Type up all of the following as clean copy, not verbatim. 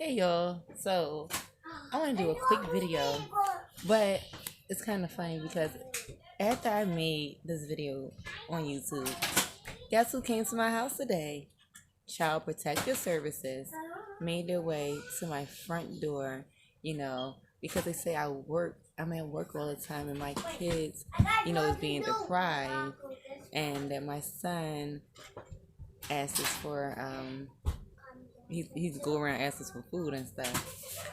Hey y'all, so I want to do a quick video, but it's kind of funny because after I made this video on YouTube, guess who came to my house today? Child Protective Services made their way to my front door, because they say I'm at work all the time, and my kids, is being deprived, and that my son asks us for, he's go around asking us for food and stuff.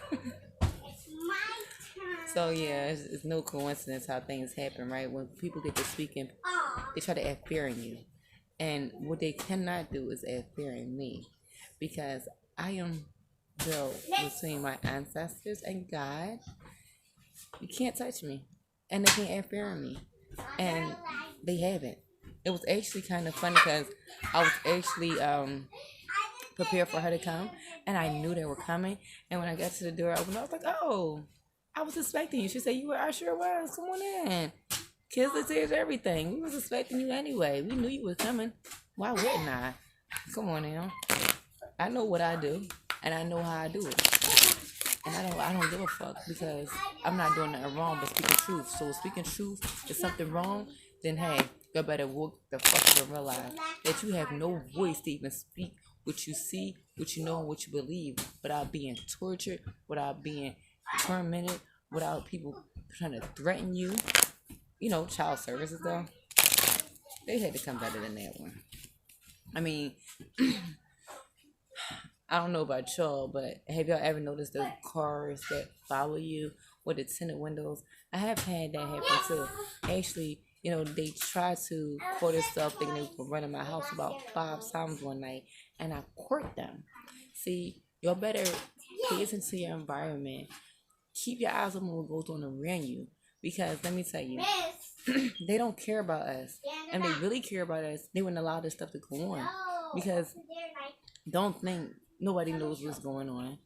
So yeah, it's no coincidence how things happen, right? When people get to speaking, they try to add fear in you, and what they cannot do is add fear in me, because I am built between my ancestors and God. You can't touch me, and they can't add fear in me, and they haven't. It was actually kind of funny because I was actually prepared for her to come, and I knew they were coming. And when I got to the door, I opened. I was like, "Oh, I was expecting you." She said, "You were." I sure was. Come on in. Kids, this is everything. We was expecting you anyway. We knew you were coming. Why wouldn't I? Come on now. I know what I do, and I know how I do it. And I don't give a fuck because I'm not doing nothing wrong but speaking truth. So speaking truth is something wrong, then hey, you better walk the fuck up and realize that you have no voice to even speak what you see, what you know, and what you believe without being tortured, without being tormented, without people trying to threaten you. Child services though, they had to come better than that one. I mean, I don't know about y'all, but have y'all ever noticed the cars that follow you with the tinted windows? I have had that happen too. Actually, they tried to call themselves thinking they were running my house about 5 times one night, and I caught them. See, y'all better pay attention to your environment. Keep your eyes on what goes on around you, because let me tell you, they don't care about us. And if they really care about us, they wouldn't allow this stuff to go on. Because don't think nobody knows what's going on.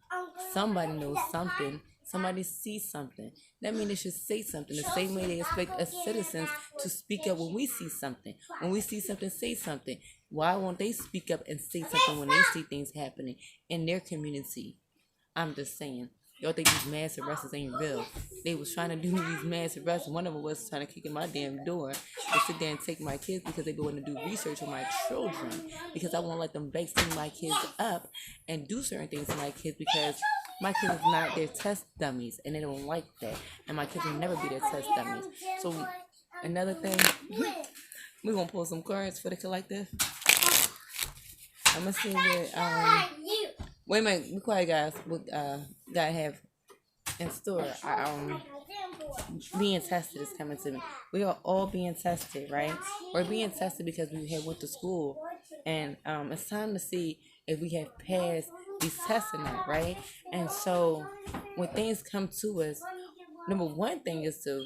Somebody knows something. Somebody sees something. That means they should say something. The same way they expect us citizens to speak up when we see something. When we see something, say something. Why won't they speak up and say something when they see things happening in their community? I'm just saying. Y'all think these mass arrests ain't real. They was trying to do these mass arrests. One of them was trying to kick in my damn door to sit there and take my kids because they want to do research on my children. Because I won't let them backseat my kids up and do certain things to my kids because my kids is not their test dummies and they don't like that. And my kids will never be their test dummies. So another thing, we're gonna pull some cards for the collective. I'm gonna see that wait a minute, be quiet guys. What gotta have in store. Being tested is coming to me. We are all being tested, right? We're being tested because we have went to school, and it's time to see if we have passed these tests or not, right? And so when things come to us, number one thing is to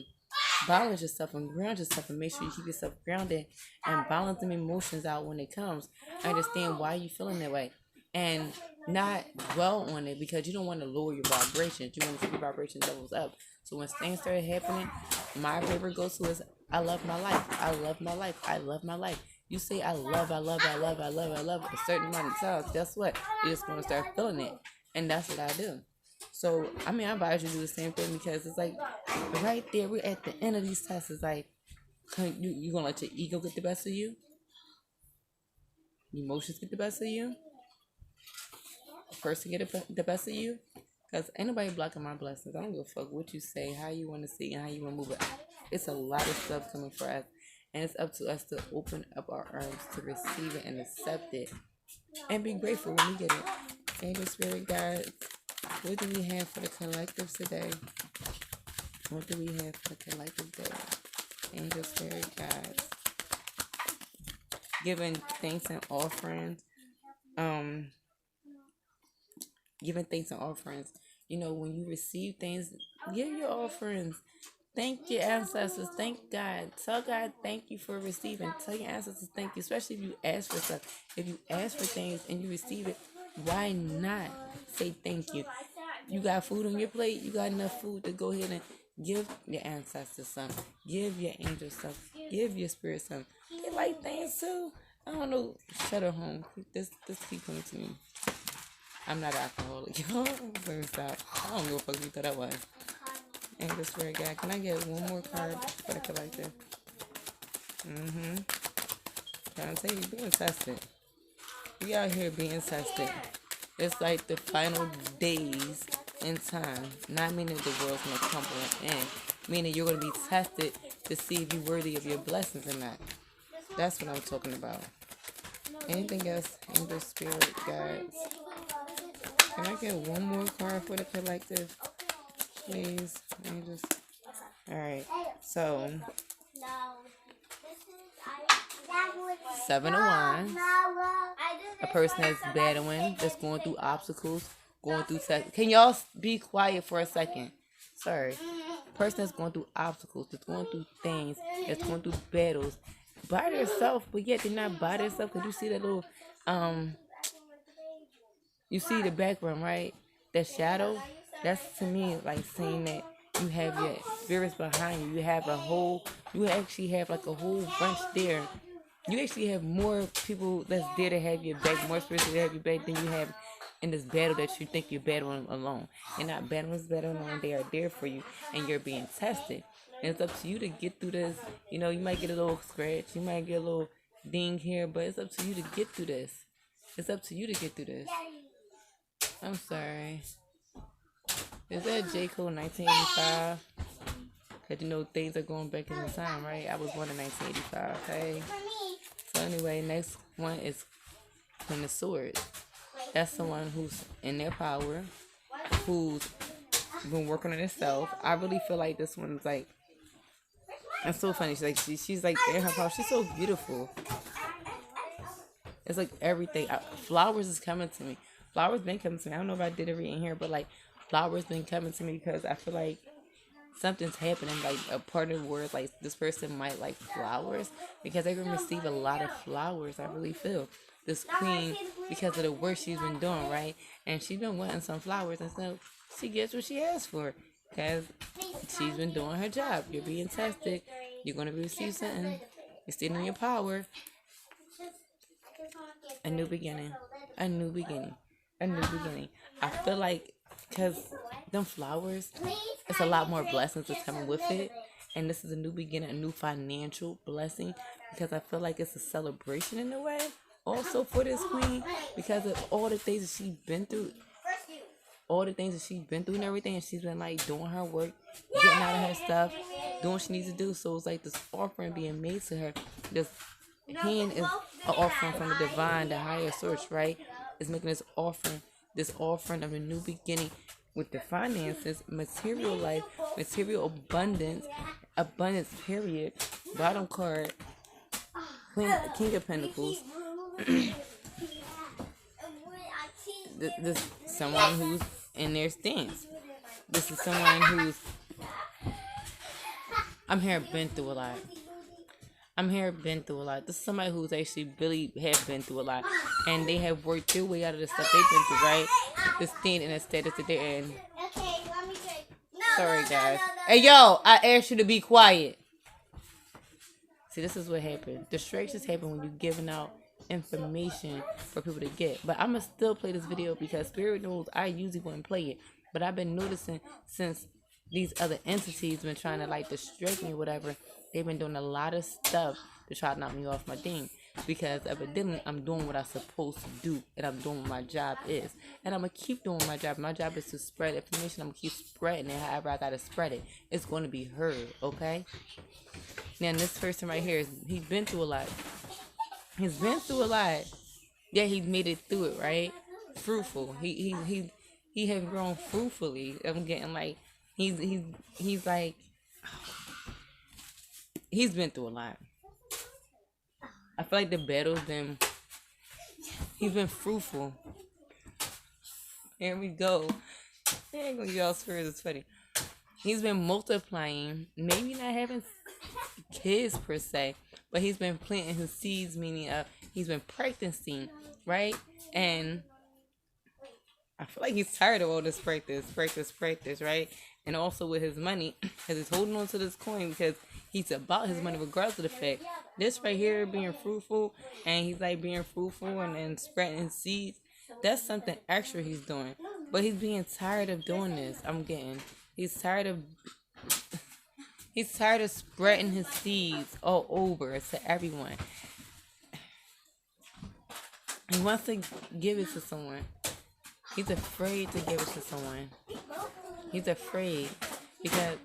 balance yourself and ground yourself and make sure you keep yourself grounded and balance them emotions out when it comes. Understand why you feeling that way and not dwell on it because you don't want to lower your vibrations. You want to keep your vibration levels up. So when things start happening, my favorite go-to is I love my life. I love my life. I love my life. You say I love a certain amount of times, guess what? You're just going to start feeling it. And that's what I do. So, I advise you to do the same thing because it's like right there, we're at the end of these tests. It's like, you going to let your ego get the best of you? Emotions get the best of you? A person get the best of you? Because ain't nobody blocking my blessings. I don't give a fuck what you say, how you want to see, and how you want to move it. It's a lot of stuff coming for us. And it's up to us to open up our arms to receive it and accept it. And be grateful when we get it. Angel Spirit God, what do we have for the collective today? What do we have for the collective today? Angel Spirit guides. Giving thanks and offerings. Giving thanks and offerings. When you receive things, give your offerings. Thank your ancestors. Thank God. Tell God thank you for receiving. Tell your ancestors thank you, especially if you ask for stuff. If you ask for things and you receive it, why not say thank you? You got food on your plate. You got enough food to go ahead and give your ancestors some. Give your angels some. Give your spirit some. They like things too. I don't know. Shut her home. This keep coming to me. I'm not alcoholic. Let me stop. I don't know what the fuck you thought that was. And this for a guy. Can I get one more card for the collector? Trying to tell you, being tested. We out here being tested. It's like the final days in time. Not meaning the world's gonna crumble in. Meaning you're gonna be tested to see if you're worthy of your blessings or not. That's what I'm talking about. Anything else? Angel, spirit, guides. Can I get one more card for the collective? Please. Angels. Alright. So 7 of Wands. A person that's battling, that's going through obstacles, going through tests. Can y'all be quiet for a second? Sorry. Person that's going through obstacles, that's going through things, that's going through battles by themselves, but yet they're not by themselves. Because you see that little, you see the background, right? That shadow. That's to me like saying that you have your spirits behind you. You actually have like a whole bunch there. You actually have more people that's there to have your back, more spirits to have your back than you have in this battle that you think you're battling alone. You're not battling this battle alone. They are there for you, and you're being tested. And it's up to you to get through this. You know, you might get a little scratch, you might get a little ding here, but it's up to you to get through this. It's up to you to get through this. I'm sorry. Is that J. Cole 1985? Because you know things are going back in the time, right? I was born in 1985, okay? So anyway, next one is Queen of Swords. That's someone who's in their power, who's been working on herself. I really feel like this one's like, it's so funny. She's like in her power. She's so beautiful. It's like everything. Flowers is coming to me. Flowers been coming to me. I don't know if I did it in here, but like flowers been coming to me because I feel like something's happening. Like a part of the word, like this person might like flowers because they're gonna receive a lot of flowers. I really feel this queen because of the work she's been doing, right? And she's been wanting some flowers, and so she gets what she asked for because she's been doing her job. You're being tested. You're gonna receive something. You're still in your power. A new beginning. A new beginning. A new beginning. I feel like because them flowers, it's a lot more blessings that's coming with it. And this is a new beginning, a new financial blessing. Because I feel like it's a celebration in a way. Also for this queen. Because of all the things that she's been through. All the things that she's been through and everything. And she's been like doing her work. Getting out of her stuff. Doing what she needs to do. So it's like this offering being made to her. This hand is an offering from the divine, the higher source, right? It's making this offering of a new beginning with the finances, material life, material abundance, period. Bottom card, King of Pentacles. This someone who's in their stance. This is someone who's, I'm here, been through a lot. This is somebody who's actually really have been through a lot. And they have worked their way out of the stuff they've been through, right? To stand in a status that they're in. Sorry, guys. Hey, yo, I asked you to be quiet. See, this is what happened. Distractions happen when you're giving out information for people to get. But I'm going to still play this video because Spirit knows I usually wouldn't play it. But I've been noticing since these other entities been trying to like distract me or whatever, they've been doing a lot of stuff to try to knock me off my thing. Because evidently I'm doing what I'm supposed to do. And I'm doing what my job is. And I'm going to keep doing my job. My job is to spread information. I'm going to keep spreading it however I got to spread it. It's going to be heard, okay? Now this person right here, he's been through a lot. He's been through a lot. Yeah, he's made it through it, right? Fruitful. He has grown fruitfully. I'm getting like, he's like, he's been through a lot. I feel like the battle's been, he's been fruitful. Here we go. I ain't gonna give y'all spirits, it's funny. He's been multiplying, maybe not having kids per se, but he's been planting his seeds, meaning he's been practicing, right? And I feel like he's tired of all this practice, right? And also with his money, because he's holding on to this coin because he's about his money regardless of the fact. This right here being fruitful, and he's like being fruitful and spreading seeds. that's something extra he's doing. But he's being tired of doing this. He's tired of spreading his seeds all over to everyone. He wants to give it to someone. He's afraid to give it to someone. He's afraid because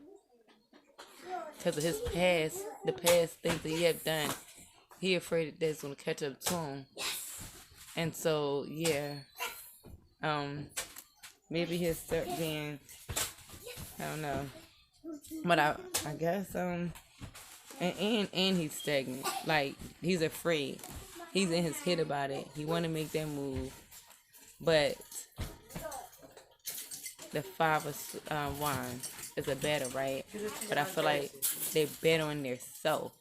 of his past, the past things that he have done. He afraid that that's gonna catch up to him. And so yeah, maybe he'll start being, I don't know, but I guess and he's stagnant. Like, he's afraid. He's in his head about it. He want to make that move, but the Five of Wands is a battle, right? But I feel like they're battling their self.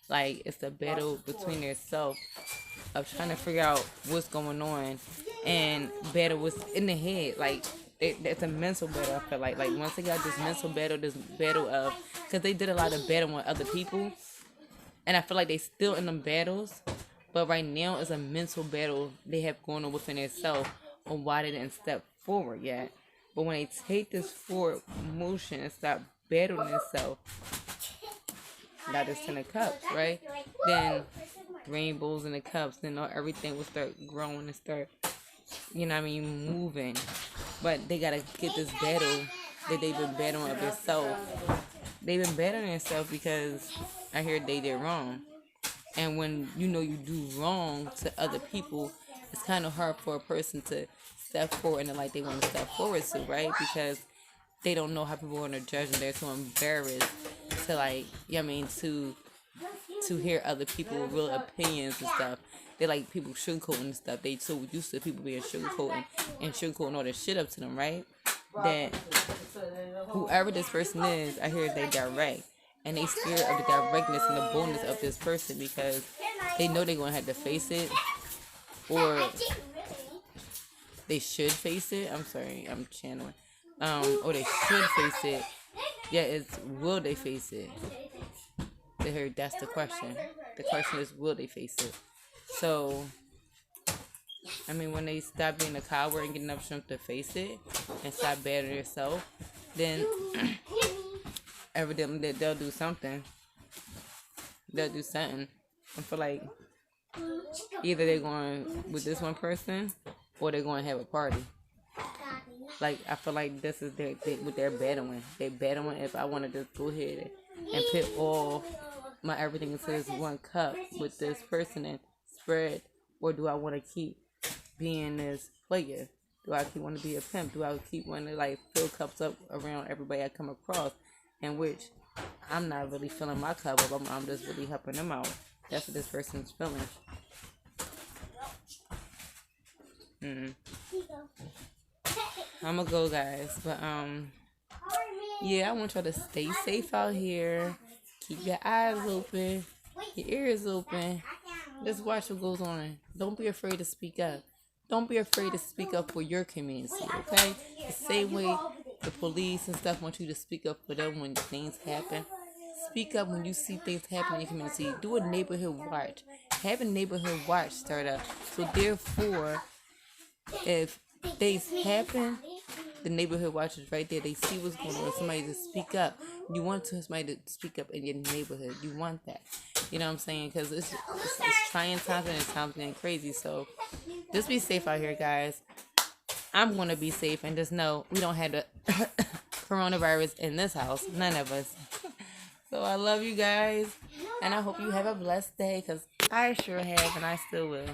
Like, it's a battle between their self of trying to figure out what's going on, and battle what's in the head. Like, it's a mental battle. I feel like once they got this mental battle, this battle of, because they did a lot of battling with other people, and I feel like they still in them battles. But right now, it's a mental battle they have going on within themselves on why they didn't step forward yet. But when they take this forward motion and stop battling themselves, that is 10 of cups, right? Then rainbows in the cups, then everything will start growing and start, moving. But they gotta get this battle that they've been battling of themselves. They've been battling themselves because I hear they did wrong. And when you do wrong to other people, it's kind of hard for a person to step forward in the light they want to step forward to, right? Because they don't know how people are going to judge, and they're too embarrassed to to hear other people's real opinions and stuff. They like people sugarcoating and stuff. They so used to people being sugarcoating all this shit up to them, right? That whoever this person is, I hear they direct. And they scared of the directness and the boldness of this person because they know they're going to have to face it. Or they should face it. I'm sorry, I'm channeling. Or they should face it. Yeah, will they face it? That's the question. The question is, will they face it? So, when they stop being a coward and get enough strength to face it and stop battering yourself, then evidently that they'll do something. I feel like either they're going with this one person or they're going to have a party. Like, I feel like this is what they're battling. They're battling if I want to just go ahead and put all my everything into this one cup with this person and spread, or do I want to keep being this player? Do I keep want to be a pimp? Do I keep wanting to fill cups up around everybody I come across? In which I'm not really filling my cup up. I'm just really helping them out. That's what this person's feeling. I'm gonna go, guys. But yeah, I want y'all to stay safe out here. Keep your eyes open, your ears open. Just watch what goes on. Don't be afraid to speak up. Don't be afraid to speak up for your community, okay? The same way the police and stuff want you to speak up for them when things happen. Speak up when you see things happen in your community. Do a neighborhood watch. Have a neighborhood watch start up. So therefore, if things happen, the neighborhood watch is right there. They see what's going on. Somebody to speak up. You want somebody to speak up in your neighborhood. You want that. You know what I'm saying? Because it's trying times and it's times getting crazy. So just be safe out here, guys. I'm going to be safe and just know we don't have the coronavirus in this house. None of us. So I love you guys. And I hope you have a blessed day because I sure have and I still will.